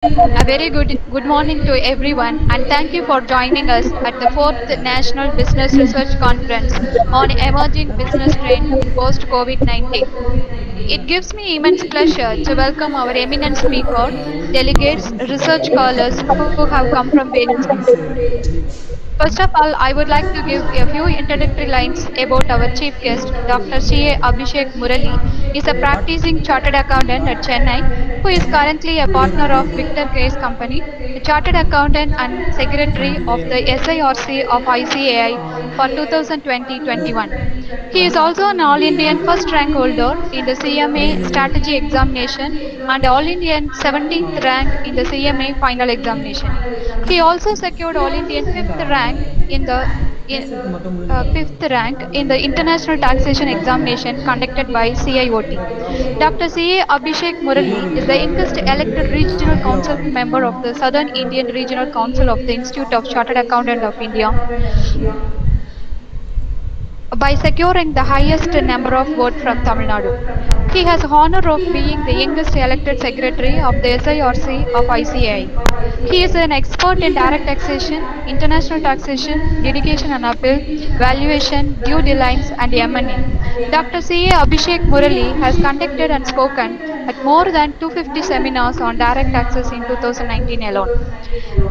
A very good morning to everyone, and thank you for joining us at the fourth National Business Research Conference on Emerging Business Trend post COVID-19. It gives me immense pleasure to welcome our eminent speaker, delegates, research scholars who have come from various countries. First of all, I would like to give a few introductory lines about our chief guest, Dr. C.A. Abhishek Murali. Is a practicing chartered accountant at Chennai who is currently a partner of Victor Case Company, a chartered accountant and secretary of the SIRC of ICAI for 2020-21. He is also an All Indian first rank holder in the CMA strategy examination and All Indian 17th rank in the CMA final examination. He also secured All Indian in, fifth rank in the international taxation examination conducted by CIOT. Dr. C.A. Abhishek Murali is the youngest elected regional council member of the Southern Indian Regional Council of the Institute of Chartered Accountant of India by securing the highest number of votes from Tamil Nadu. He has the honor of being the youngest elected secretary of the SIRC of ICAI. He is an expert in direct taxation, international taxation, litigation and appeal, valuation, due diligence, and M&A. Dr. C.A. Abhishek Murali has conducted and spoken at more than 250 seminars on direct taxes in 2019 alone.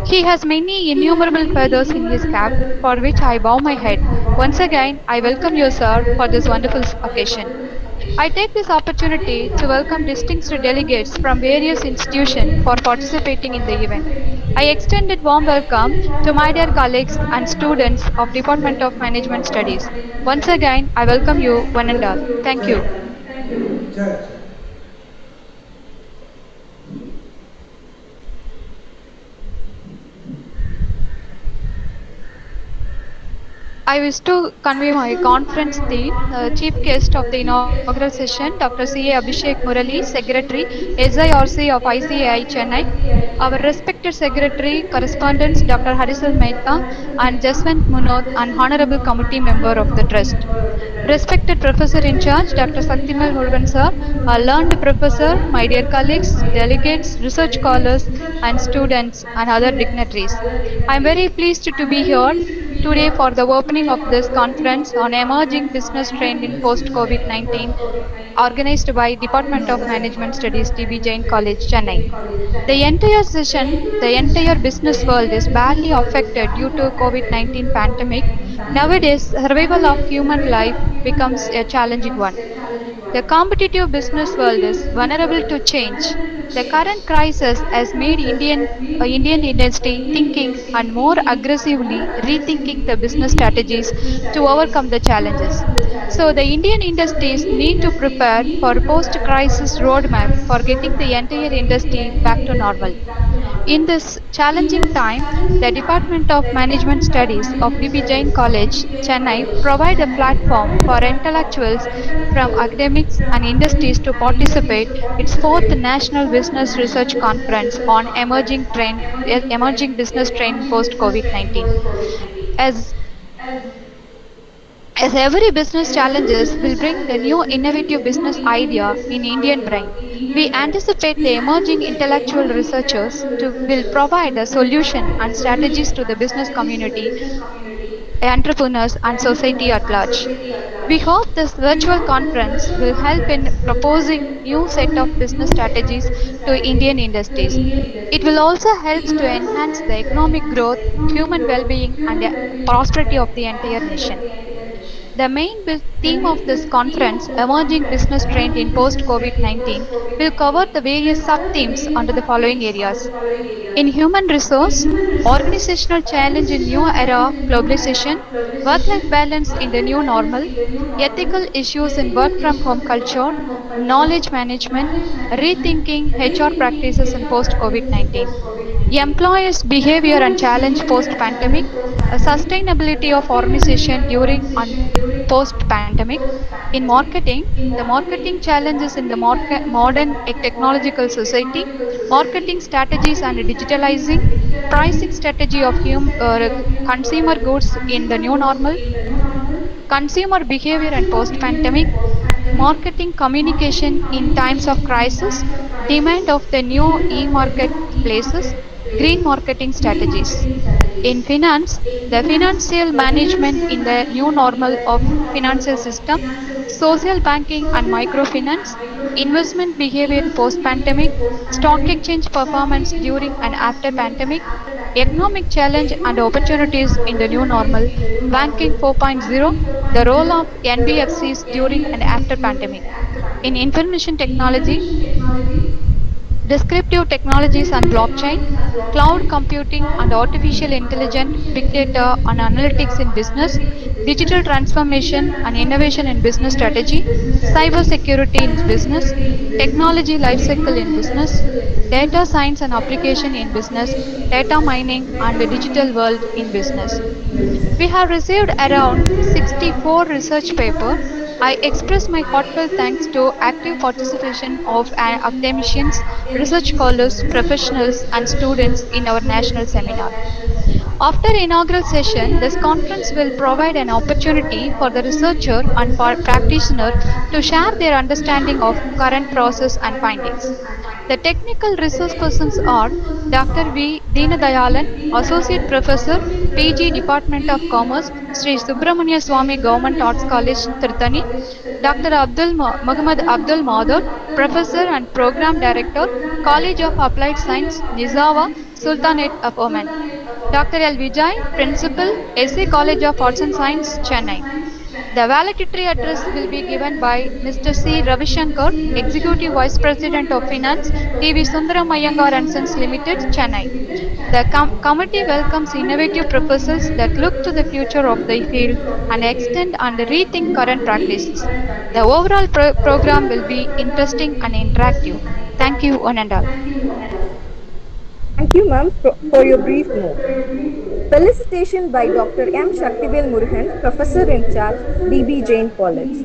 He has many innumerable feathers in his cap, for which I bow my head. Once again, I welcome you, sir, for this wonderful occasion. I take this opportunity to welcome distinguished delegates from various institutions for participating in the event. I extend a warm welcome to my dear colleagues and students of Department of Management Studies. Once again, I welcome you one and all. Thank you. Certo. I wish to convey my conference theme, chief guest of the inaugural session, Dr. C.A. Abhishek Murali, Secretary, SIRC of ICAI Chennai, our respected Secretary, Correspondents, Dr. Harisal Mehta, and Jaswant Munot, an Honorable Committee Member of the Trust. Respected Professor in charge, Dr. Saktimal Murugan sir, a learned professor, my dear colleagues, delegates, research scholars, and students, and other dignitaries. I am very pleased to be here today for the opening of this conference on emerging business trend in post-COVID-19 organized by Department of Management Studies, TB Jain College, Chennai. The entire business world is badly affected due to COVID-19 pandemic. Nowadays, survival of human life becomes a challenging one. The competitive business world is vulnerable to change. The current crisis has made Indian industry thinking and more aggressively rethinking the business strategies to overcome the challenges. So the Indian industries need to prepare for a post-crisis roadmap for getting the entire industry back to normal. In this challenging time, the Department of Management Studies of DB Jain College, Chennai, provide a platform for intellectuals from academics and industries to participate its fourth National Business Research Conference on emerging business trend in post-COVID-19. As as every business challenges will bring the new innovative business idea in Indian brain, we anticipate the emerging intellectual researchers will provide a solution and strategies to the business community, entrepreneurs, and society at large. We hope this virtual conference will help in proposing new set of business strategies to Indian industries. It will also help to enhance the economic growth, human well-being, and the prosperity of the entire nation. The main theme of this conference, Emerging Business Trend in Post COVID 19, will cover the various sub themes under the following areas. In human resource, organizational challenge in new era of globalization, work life balance in the new normal, ethical issues in work from home culture, knowledge management, rethinking HR practices in post COVID 19. Employers' behavior and challenge post pandemic, sustainability of organization during and post pandemic. In marketing, the marketing challenges in the modern technological society, marketing strategies and digitalizing, pricing strategy of consumer goods in the new normal, consumer behavior and post pandemic, marketing communication in times of crisis, demand of the new e-marketplaces, green marketing strategies. In finance, the financial management in the new normal of financial system, social banking and microfinance, investment behavior post-pandemic, stock exchange performance during and after pandemic, economic challenge and opportunities in the new normal, banking 4.0, the role of NBFCs during and after pandemic. In information technology, descriptive technologies and blockchain, cloud computing and artificial intelligence, big data and analytics in business, digital transformation and innovation in business strategy, cyber security in business, technology lifecycle in business, data science and application in business, data mining and the digital world in business. We have received around 64 research papers. I express my heartfelt thanks to active participation of academicians, research scholars, professionals, and students in our national seminar. After inaugural session, this conference will provide an opportunity for the researcher and practitioner to share their understanding of current process and findings. The technical resource persons are Dr. V. Deenadayalan, Associate Professor, PG Department of Commerce, Sri Subramania Swamy Government Arts College, Tirthani; Dr. Muhammad Abdul Madur, Professor and Program Director, College of Applied Science, Nizawa, Sultanate of Oman; Dr. L. Vijay, Principal, SA College of Arts and Science, Chennai. The valedictory address will be given by Mr. C. Ravishankar, Executive Vice President of Finance, TV Sundaram Iyengar and Sons Limited, Chennai. The committee welcomes innovative proposals that look to the future of the field and extend and rethink current practices. The overall program will be interesting and interactive. Thank you, one and all. Thank you, ma'am, for your brief note. Felicitation by Dr. M. Shaktivel Murugan, Professor in Charge, DB Jain College.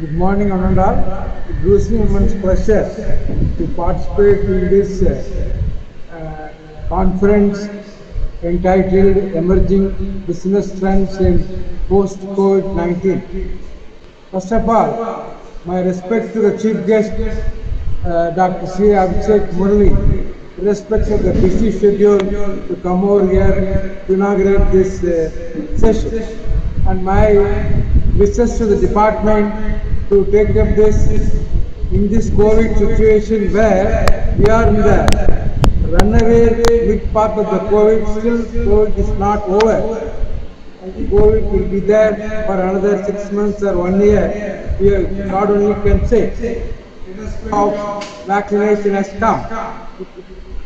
Good morning, Ananda. It gives me immense pleasure to participate in this conference entitled Emerging Business Trends in Post-COVID-19. First of all, my respect to the Chief Guest, Dr. C. Abhishek Murali, irrespective of the busy schedule to come over here to inaugurate this session. And my wishes to the department to take up this in this COVID situation where we are in the runaway mid part of the COVID, still COVID is not over. And COVID will be there for another 6 months or 1 year. God only can say how vaccination has come.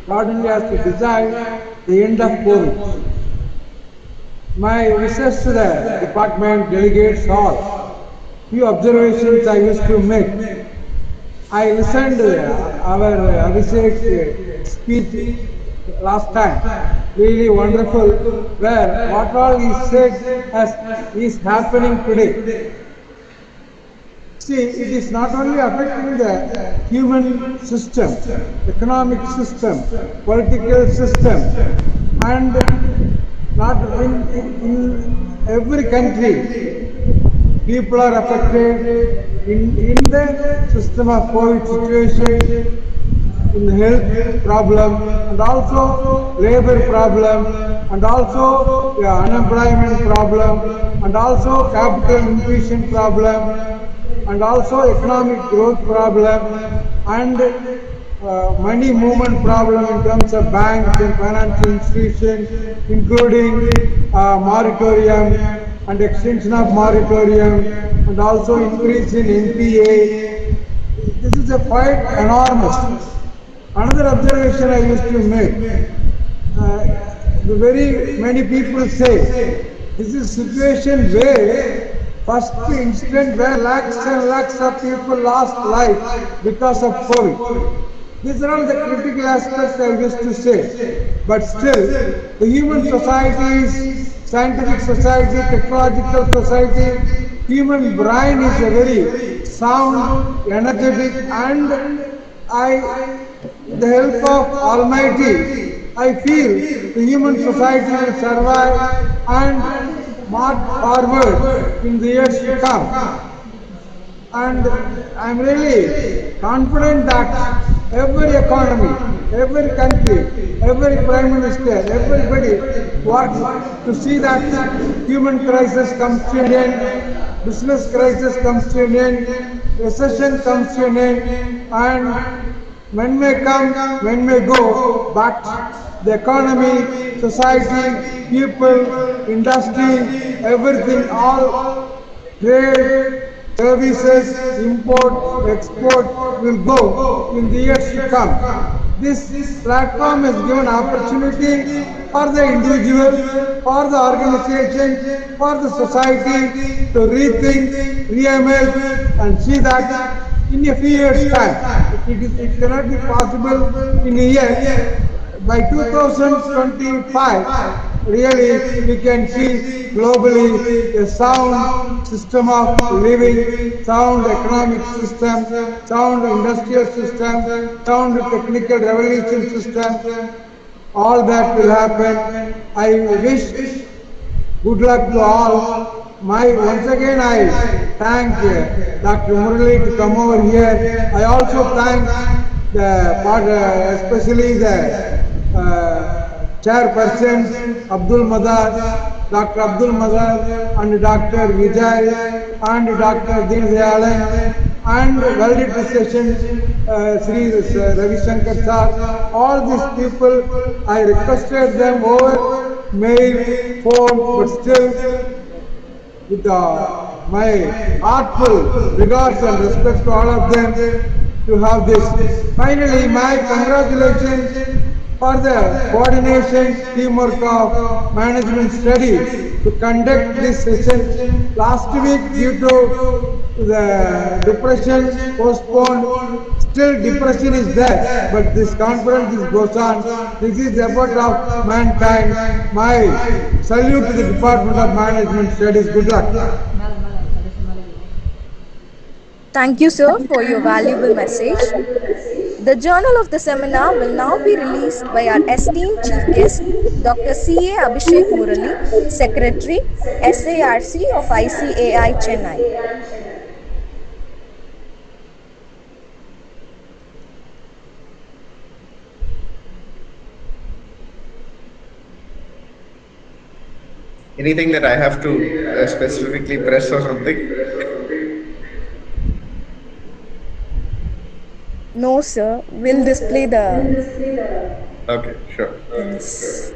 God only has to decide the end of COVID. My wishes to the department, delegates, all. Few observations I wish to make. I listened to our Abhishek speech last time. Really wonderful, where what all he said is happening today. See, it is not only affecting the human system, economic system, political system, and not in every country. People are affected in the system of COVID situation, in the health problem, and also labor problem, and also the unemployment problem, and also capital infusion problem, and also economic growth problem, and money movement problem in terms of banks and financial institutions, including moratorium and extension of moratorium, and also increase in NPA. This is a quite enormous. Another observation I used to make, very many people say, this is a situation where first instant where lakhs and lakhs of people lost life because of COVID. These are all the critical aspects I wish to say. But still, the human societies, scientific society, technological society, human brain is a very sound, energetic, and I With the help of Almighty, I feel the human society will survive and march forward in the years to come. And I'm really confident that every economy, every country, every prime minister, everybody works to see that human crisis comes to an end, business crisis comes to an end, recession comes to an end, and men may come, men may go, but the economy, society, people, industry, everything, all trade, services, import, export will go in the years to come. This platform has given opportunity for the individual, for the organization, for the society to rethink, reimagine and see that in a few years' time. It cannot be possible in a year. By 2025, really we can see globally a sound system of living, sound economic system, sound industrial system, sound technical revolution system. All that will happen. I wish good luck to all. Once again I thank Dr. Murali to come over here. I also thank especially the chairperson Abdul Madar, Dr. Abdul Madar and Dr. Vijay and Dr. Deen Dayalan and validity session Sri Ravi Shankar Sir. All these people, I requested them over mail, phone, but still with my heartful regards and respect to all of them to have this. Finally, my congratulations for the coordination teamwork of management study to conduct this session. Last week, due to the depression postponed, still depression is there, but this conference goes on. This is the effort of mankind. My salute to the Department of Management Studies. Good luck. Thank you, sir, for your valuable message. The journal of the seminar will now be released by our esteemed chief guest, Dr. C.A. Abhishek Murali, Secretary, SARC of ICAI Chennai. Anything that I have to specifically press or something? No, sir, we'll display the Okay, sure. things.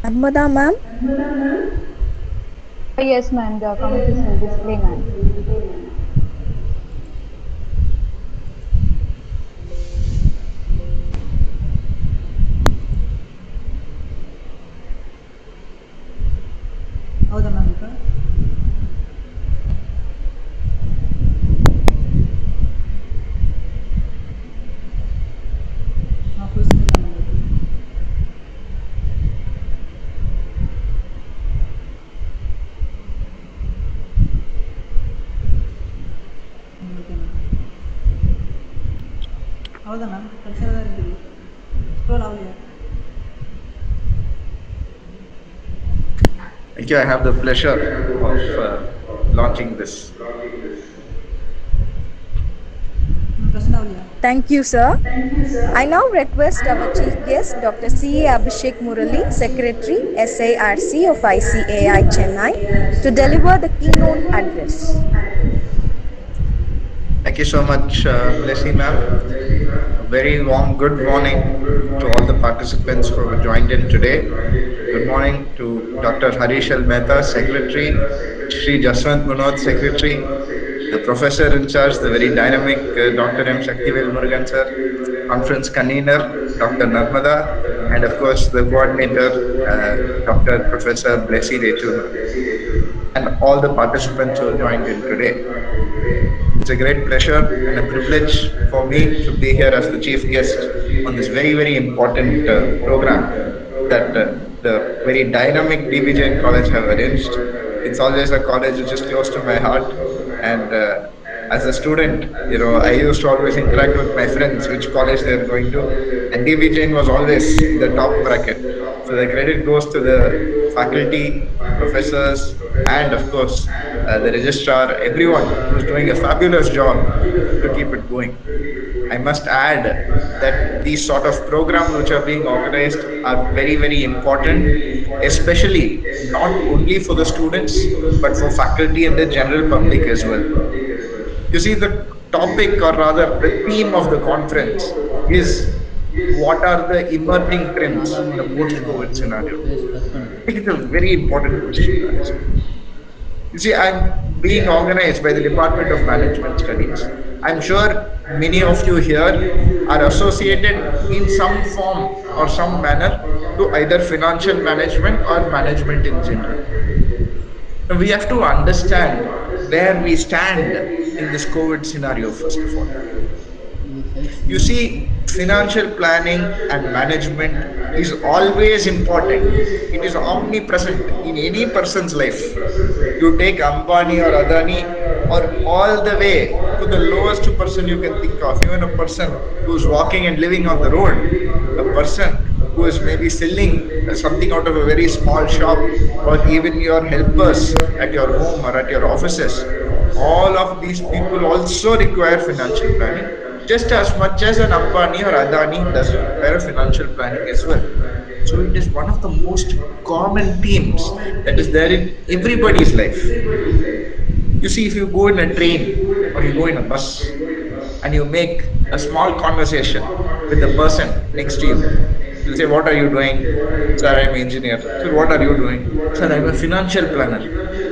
Narmada ma'am, Yes, ma'am. The committees will display, ma'am. ಹೌದಾ ma'am ಈಗ full screen ಹೌದಾ ma'am cultural scroll ಆಗಲಿ Thank you. I have the pleasure of launching this. ಪ್ರಶ್ನೆ Lavliya. Thank you, sir. I now request our chief guest, Dr. C.A. Abhishek Murali, Secretary, SARC of ICAI Chennai, to deliver the keynote address. Thank you so much, Blessy ma'am. A very warm good morning to all the participants who have joined in today. Good morning to Dr. Harish L. Mehta, Secretary, Shri Jaswant Munod, Secretary, the Professor in charge, the very dynamic Dr. M. Shaktivel Murugan sir, Conference Convener, Dr. Narmada, and of course the Coordinator, Dr. Professor Blessy Rachel ma'am, and all the participants who joined in today. It's a great pleasure and a privilege for me to be here as the chief guest on this very, very important program that the very dynamic DB Jain College have arranged. It's always a college which is close to my heart, and as a student, I used to always interact with my friends which college they are going to, and DB Jain was always in the top bracket. So the credit goes to the faculty, professors, and of course the registrar, everyone who's doing a fabulous job to keep it going. I must add that these sort of programs which are being organized are very, very important, especially not only for the students, but for faculty and the general public as well. You see, the topic, or rather the theme of the conference is what are the emerging trends in the post-COVID scenario? I think it's a very important question, guys. You see, I'm being organized by the Department of Management Studies. I'm sure many of you here are associated in some form or some manner to either financial management or management in general. Now, we have to understand where we stand in this COVID scenario, first of all. You see, financial planning and management is always important. It is omnipresent in any person's life. You take Ambani or Adani or all the way to the lowest person you can think of, even a person who's walking and living on the road, a person who is maybe selling something out of a very small shop, or even your helpers at your home or at your offices. All of these people also require financial planning, just as much as an Ambani or Adani does require financial planning as well. So it is one of the most common themes that is there in everybody's life. You see, if you go in a train or you go in a bus and you make a small conversation with the person next to you, you'll say, "What are you doing?" "Sir, I'm an engineer." "Sir, what are you doing?" "Sir, I'm a financial planner."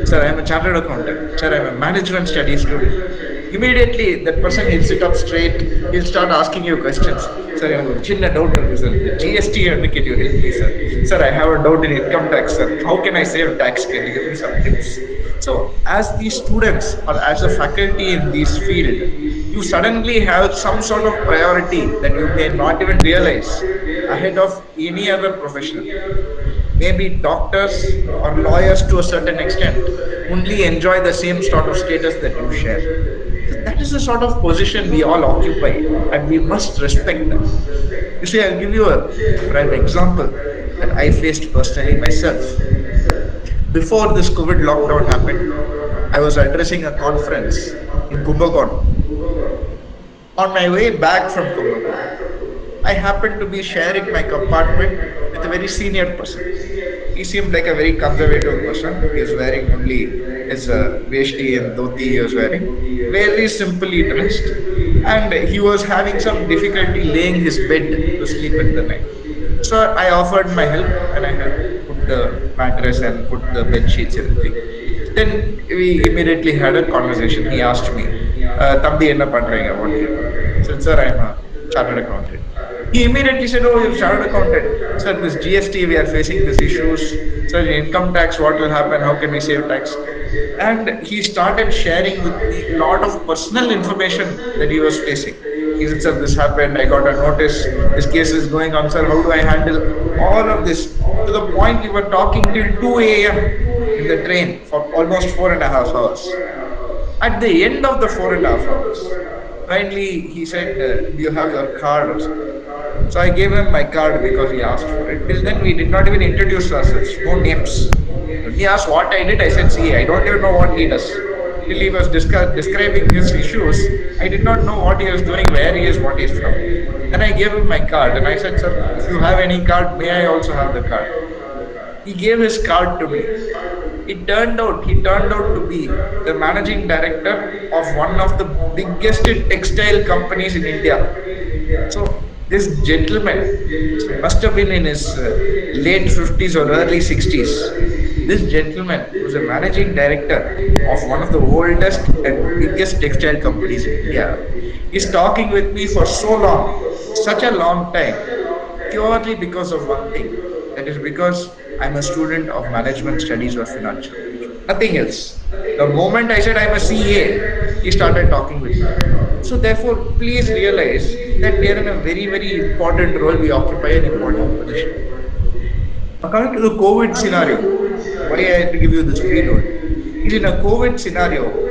"Sir, I'm a chartered accountant." "Sir, I'm a management studies student." Immediately that person will sit up straight, he'll start asking you questions. "Sir, I have a chinna doubt on this, sir. The GST, can you help me, sir?" "Sir, I have a doubt in income tax, sir. How can I save tax? Can you give me some tips?" So as these students or as a faculty in this field, you suddenly have some sort of priority that you may not even realize ahead of any other professional. Maybe doctors or lawyers to a certain extent only enjoy the same sort of status that you share. That is the sort of position we all occupy, and we must respect that. You see, I'll give you a prime example that I faced personally myself. Before this COVID lockdown happened, I was addressing a conference in Kumbakonam. On my way back from Kumbakonam, I happened to be sharing my compartment with a very senior person. He seemed like a very conservative person. He was wearing only his veshti and dhoti he was wearing, very simply dressed, and he was having some difficulty laying his bed to sleep at the night. So I offered my help, and I helped put the mattress and put the bed sheets, everything. Then we immediately had a conversation. He asked me, "Thambi, enna pandreenga? What do you do?" I said, "Sir, I'm a chartered accountant." He immediately said, "Oh, you're chartered accountant. Sir, this GST, we are facing these issues. Sir, income tax, what will happen? How can we save tax?" And he started sharing with me a lot of personal information that he was facing. He said, "Sir, this happened. I got a notice. This case is going on, sir. How do I handle all of this?" To the point we were talking till 2 a.m. in the train for almost 4.5 hours. At the end of the 4.5 hours, finally he said, "Do you have your card or something?" So I gave him my card because he asked for it. Till then we did not even introduce ourselves, no names. When he asked what I did, I said, "See, I don't even know what he does." till he was describing his issues. I did not know what he was doing, where he is, what he is from. Then I gave him my card and I said, sir, if you have any card, may I also have the card? He gave his card to me. He turned out to be the managing director of one of the biggest textile companies in India. So this gentleman, he must have been in his late 50s or early 60s. This gentleman was a managing director of one of the oldest and biggest textile companies in India. He's talking with me for so long, such a long time, purely because of one thing. That is because I'm a student of management studies or financial management. Nothing else. The moment I said I'm a CA, he started talking with me. So therefore, please realize that we are in a very, very important role. We occupy an important position. Now coming to the COVID scenario, why I had to give you this preload is in a COVID scenario.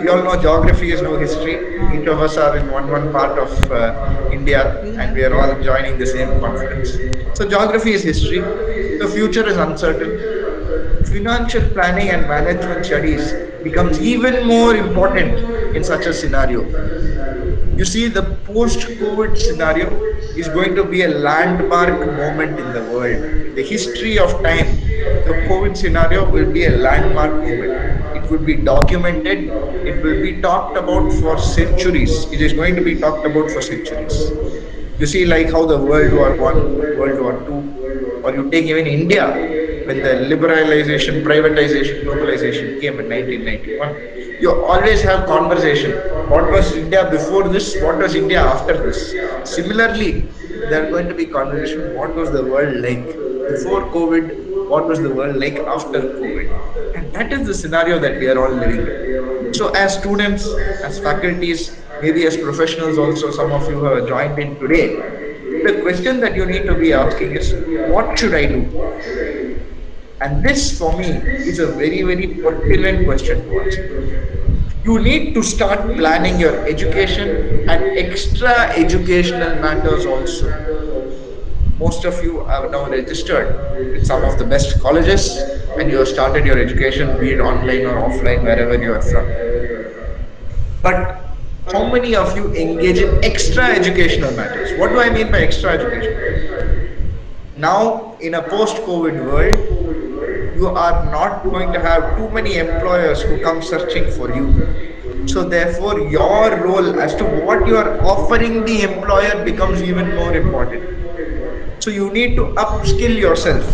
We all know geography is no history. Each of us are in one part of India, and we are all joining the same conference. So geography is history. The future is uncertain. Financial planning and management studies becomes even more important in such a scenario. You see, the post-COVID scenario is going to be a landmark moment in the world. In the history of time, the COVID scenario will be a landmark moment. It will be documented. It will be talked about for centuries. It is going to be talked about for centuries. You see, like how the World War One, World War Two, or you take even India, when the liberalization, privatization, globalization came in 1991, you always have conversation. What was India before this? What was India after this? Similarly, there are going to be conversation. What was the world like before COVID? What was the world like after COVID? And that is the scenario that we are all living in. So, as students, as faculties, maybe as professionals also, some of you who have joined in today, the question that you need to be asking is, what should I do? And this, for me, is a very, very pertinent question to answer. You need to start planning your education and extra educational matters also. Most of you have now registered with some of the best colleges and you have started your education, be it online or offline, wherever you are from. But how many of you engage in extra educational matters? What do I mean by extra education? Now, in a post-COVID world, you are not going to have too many employers who come searching for you. So therefore, your role as to what you are offering the employer becomes even more important. So you need to upskill yourself.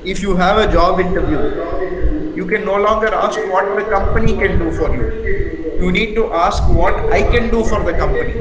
If you have a job interview, you can no longer ask what the company can do for you. You need to ask what I can do for the company.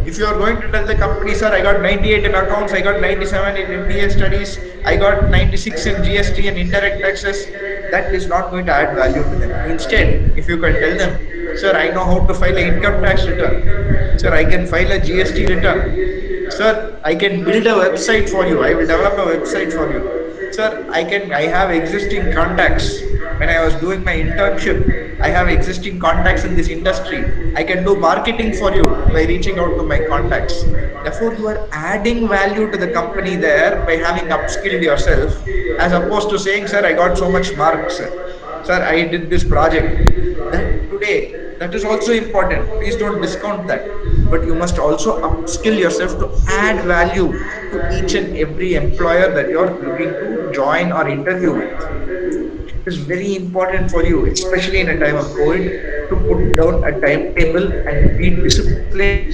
If you are going to tell the company, sir, I got 98 in accounts, I got 97 in MBA studies, I got 96 in GST and indirect taxes, that is not going to add value to them. Instead, if you can tell them, sir, I know how to file an income tax return, sir, I can file a GST return, sir, I can build a website for you, I will develop a website for you, sir, I have existing contacts. When I was doing my internship, I have existing contacts in this industry. I can do marketing for you by reaching out to my contacts. Therefore, you are adding value to the company there by having upskilled yourself, as opposed to saying, sir, I got so much marks, sir, I did this project. That today, that is also important. Please don't discount that. But you must also upskill yourself to add value to each and every employer that you are looking to join or interview with. It is very important for you, especially in a time of COVID, to put down a timetable and be disciplined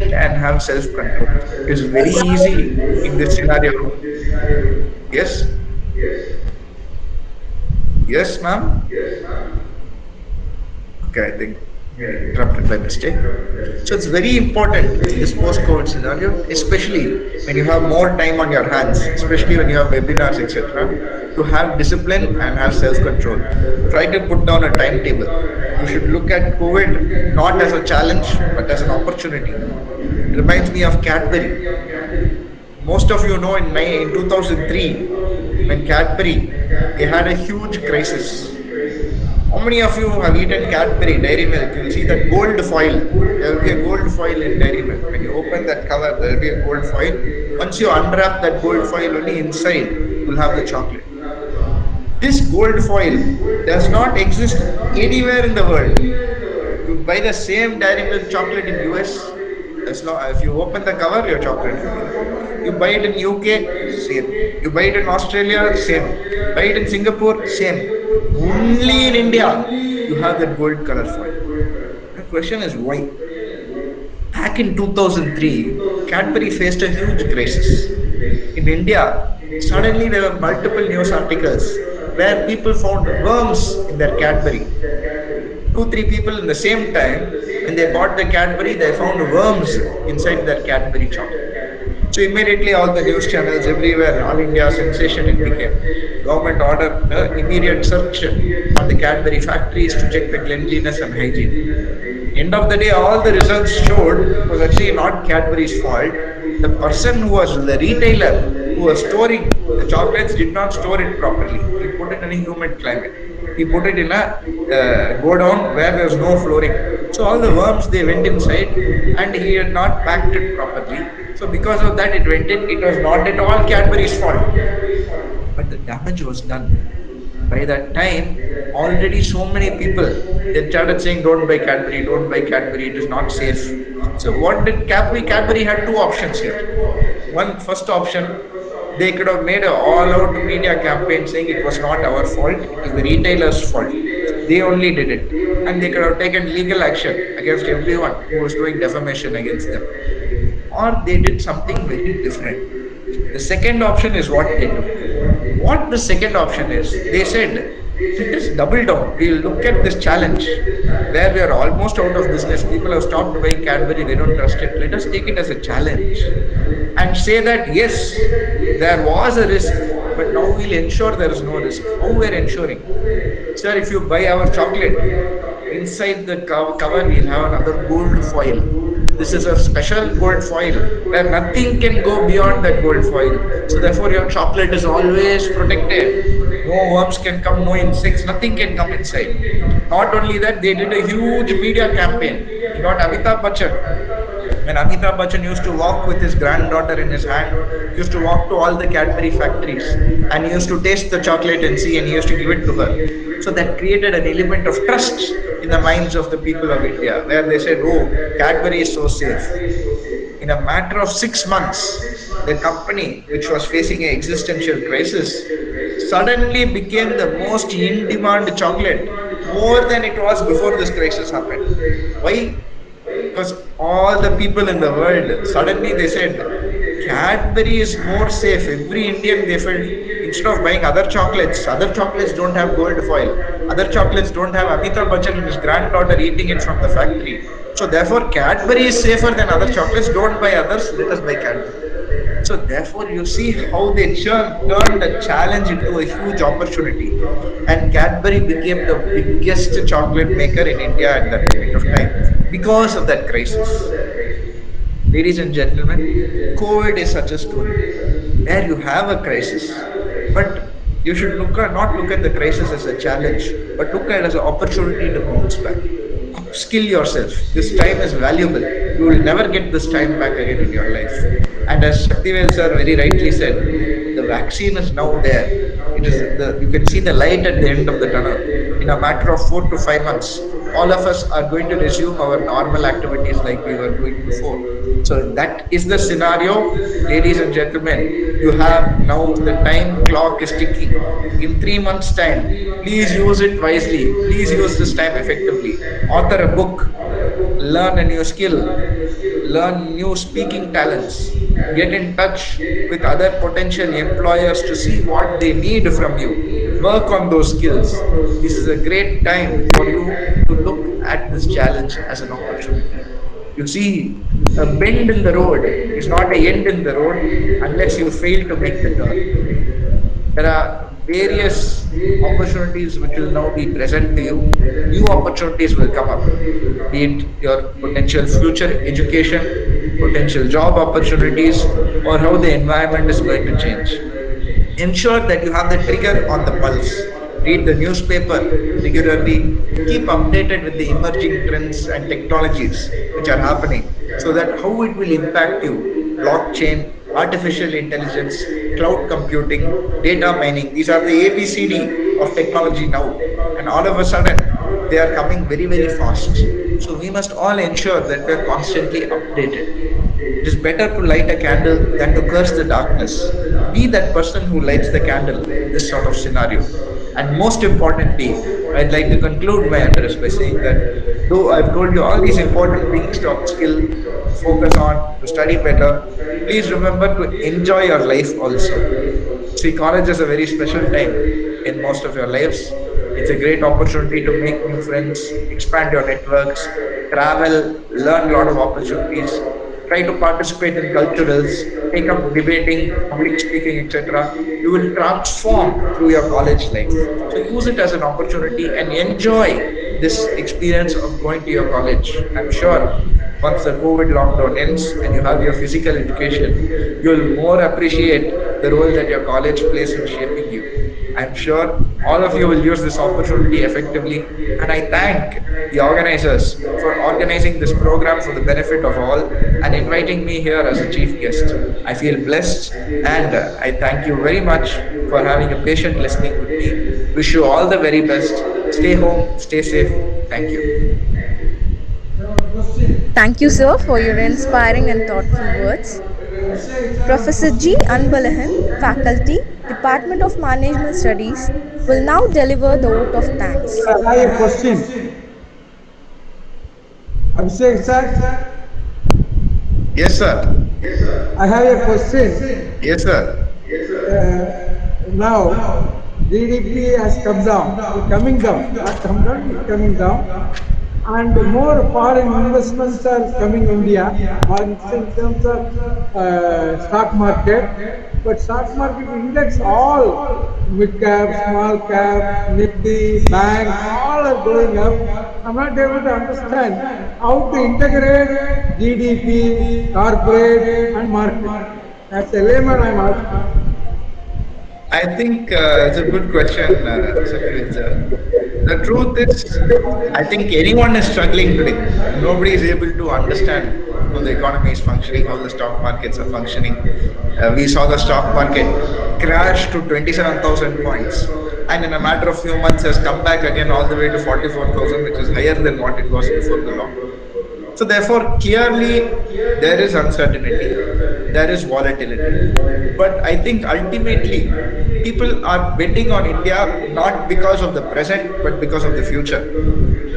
and have self-control. It is very easy in this scenario. Yes? Yes, ma'am? Okay, I think we interrupted by mistake. So it's very important in this post-COVID scenario, especially when you have more time on your hands, especially when you have webinars, etc., to have discipline and have self-control. Try to put down a timetable. You should look at COVID not as a challenge, but as an opportunity. It reminds me of Cadbury. Most of you know in 2003, when Cadbury, they had a huge crisis. How many of you have eaten Cadbury Dairy Milk? You will see that gold foil. There will be a gold foil in Dairy Milk. When you open that cover, there will be a gold foil. Once you unwrap that gold foil, only inside you will have the chocolate. This gold foil does not exist anywhere in the world. You buy the same Dairy Milk chocolate in US, if you open the cover, your chocolate will be there. You buy it in UK, same. You buy it in Australia, same. Buy it in Singapore, same. Only in India, you have that gold color foil. The question is why? Back in 2003, Cadbury faced a huge crisis. In India, suddenly there were multiple news articles where people found worms in their Cadbury. Two, three people in the same time, when they bought the Cadbury, they found worms inside their Cadbury chocolate. So immediately all the news channels everywhere, all India sensation it became. Government ordered immediate search on the Cadbury factories to check the cleanliness and hygiene. End of the day, all the results showed it was actually not Cadbury's fault. The person who was the retailer who was storing the chocolates did not store it properly. He put it in a humid climate. He put it in a go down where there was no flooring. So all the worms they went inside, and he had not packed it properly. So because of that, it went in. It was not at all Cadbury's fault, but the damage was done. By that time, already so many people they started saying, "Don't buy Cadbury, don't buy Cadbury, it is not safe." So what did Cadbury? Cadbury had two options here. One first option, they could have made an all-out media campaign saying it was not our fault, it is the retailer's fault. They only did it, and they could have taken legal action against everyone who was doing defamation against them. Or they did something very different. The second option is what they took. What the second option is, they said, let us double down. We'll look at this challenge where we are almost out of business. People have stopped buying Cadbury, they don't trust it. Let us take it as a challenge and say that yes, there was a risk, but now we'll ensure there is no risk. How we're ensuring? Sir, if you buy our chocolate, inside the cover we'll have another gold foil. This is a special gold foil where nothing can go beyond that gold foil. So therefore your chocolate is always protected. No worms can come, no insects, nothing can come inside. Not only that, they did a huge media campaign. He got Amitabh Bachchan. When Amitabh Bachchan used to walk with his granddaughter in his hand, he used to walk to all the Cadbury factories and he used to taste the chocolate and see, and he used to give it to her. So that created an element of trust in the minds of the people of India, where they said, "Oh, Cadbury is so safe." In a matter of 6 months, the company, which was facing an existential crisis, suddenly became the most in-demand chocolate, more than it was before this crisis happened. Why? Because all the people in the world suddenly they said Cadbury is more safe. Every Indian they felt, instead of buying other chocolates don't have gold foil. Other chocolates don't have Amitabh Bachchan and his granddaughter eating it from the factory. So therefore Cadbury is safer than other chocolates. Don't buy others. Let us buy Cadbury. So therefore, you see how they turned a challenge into a huge opportunity, and Cadbury became the biggest chocolate maker in India at that point of time because of that crisis. Ladies and gentlemen, COVID is such a story where you have a crisis, but you should not look at the crisis as a challenge, but look at it as an opportunity to bounce back. Upskill yourself. This time is valuable. You will never get this time back again in your life. And as Shaktivel sir very rightly said, the vaccine is now there. It is you can see the light at the end of the tunnel. In a matter of 4 to 5 months, all of us are going to resume our normal activities like we were doing before. So that is the scenario, ladies and gentlemen. You have now the time clock is ticking. In 3 months' time, please use it wisely. Please use this time effectively. Author a book, learn a new skill, learn new speaking talents, get in touch with other potential employers to see what they need from you. Work on those skills. This is a great time for you to look at this challenge as an opportunity. You see, a bend in the road is not an end in the road unless you fail to make the turn. There are various opportunities which will now be present to you. New opportunities will come up, be it your potential future education, potential job opportunities, or how the environment is going to change. Ensure that you have the trigger on the pulse. Read the newspaper regularly. Keep updated with the emerging trends and technologies which are happening so that how it will impact you. Blockchain, artificial intelligence, cloud computing, data mining. These are the ABCD. of technology now, and all of a sudden they are coming very, very fast. So we must all ensure that we are constantly updated. It is better to light a candle than to curse the darkness. Be that person who lights the candle in this sort of scenario. And most importantly, I'd like to conclude my address by saying that though I've told you all these important things to upskill, to focus on, to study better, please remember to enjoy your life also. See, college is a very special time in most of your lives. It's a great opportunity to make new friends, expand your networks, travel, learn a lot of opportunities, try to participate in culturals, take up debating, public speaking, etc. You will transform through your college life. So use it as an opportunity and enjoy this experience of going to your college. I'm sure once the COVID lockdown ends and you have your physical education, you'll more appreciate the role that your college plays in shaping you. I'm sure all of you will use this opportunity effectively, and I thank the organizers for organizing this program for the benefit of all and inviting me here as a chief guest. I feel blessed, and I thank you very much for having a patient listening with me. Wish you all the very best. Stay home, stay safe. Thank you. Thank you, sir, for your inspiring and thoughtful words. Professor G. Anbalahan, Faculty, Department of Management Studies, will now deliver the vote of thanks. I have a question. Abhishek sir, Yes, sir. I have a question. Yes, sir. Now, GDP has come down, coming down, not come down, it's coming down. And more foreign investments are coming India, in terms of stock market. But stock market index all mid cap, small cap, Nifty, bank, all are going up. I'm not able to understand how to integrate GDP, corporate, and market. As a layman, I'm asking. I think it's a good question, Sakri. The truth is, I think anyone is struggling today. Nobody is able to understand how the economy is functioning, how the stock markets are functioning. We saw the stock market crash to 27,000 points, and in a matter of few months has come back again all the way to 44,000, which is higher than what it was before the lockdown. So therefore, clearly there is uncertainty, there is volatility. But I think ultimately people are betting on India not because of the present, but because of the future.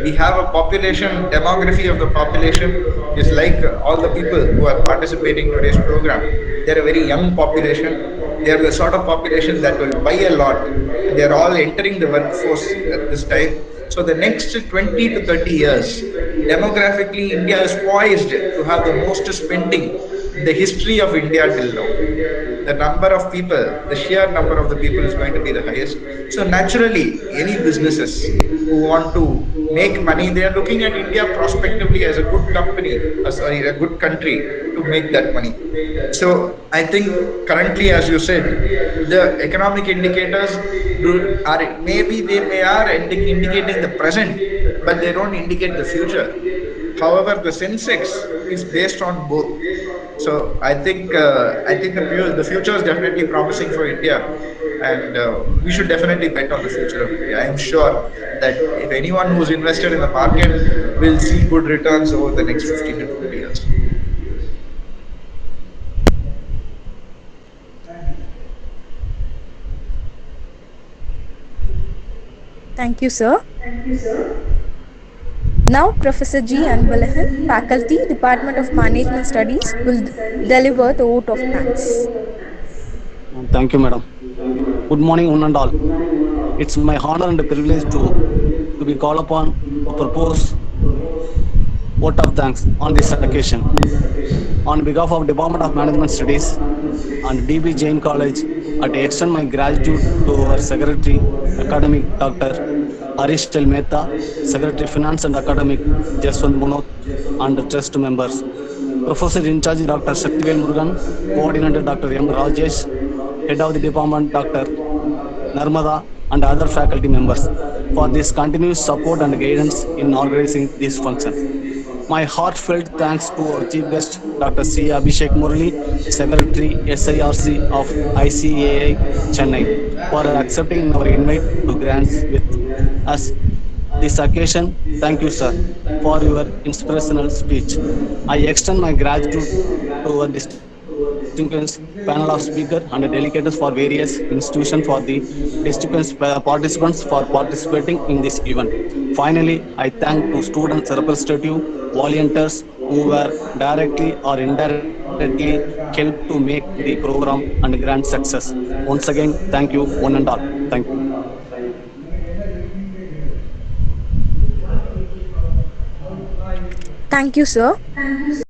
We have a population, demography of the population is like all the people who are participating in today's program. They're a very young population. They are the sort of population that will buy a lot. They are all entering the workforce at this time. So the next 20 to 30 years, demographically, India is poised to have the most spending in the history of India till now. The number of people, the sheer number of the people is going to be the highest. So naturally, any businesses who want to make money, they are looking at India prospectively as a good company, a good country to make that money. So I think currently, as you said, the economic indicators are maybe they are indicating the present, but they don't indicate the future. However, the Sensex is based on both. So I think the future is definitely promising for India, and we should definitely bet on the future of India. I am sure that if anyone who's invested in the market will see good returns over the next 15 to 20 years. Thank you, sir. Now, Professor G. Anbalahan, Faculty, Department of Management Studies, will deliver the vote of thanks. Thank you, madam. Good morning, one and all. It's my honor and privilege to be called upon to propose vote of thanks on this occasion. On behalf of Department of Management Studies and DB Jain College, I extend my gratitude to our Secretary, Academic Dr. Harish L. Mehta, Secretary Finance and Academic Jaswant Munot, and the trust members. Professor in charge Dr. Shaktivel Murugan, Coordinator Dr. M. Rajesh, Head of the Department Dr. Narmada, and other faculty members for this continuous support and guidance in organizing these functions. My heartfelt thanks to our chief guest, Dr. C. Abhishek Murali, Secretary SIRC of ICAI Chennai, for accepting our invite to grants with us this occasion. Thank you, sir, for your inspirational speech. I extend my gratitude to our distinguished panel of speakers and delegates for various institutions for the distinguished participants for participating in this event. Finally, I thank to students representative, volunteers who were directly or indirectly helped to make the program and grant success. Once again, thank you one and all. Thank you. Thank you, sir.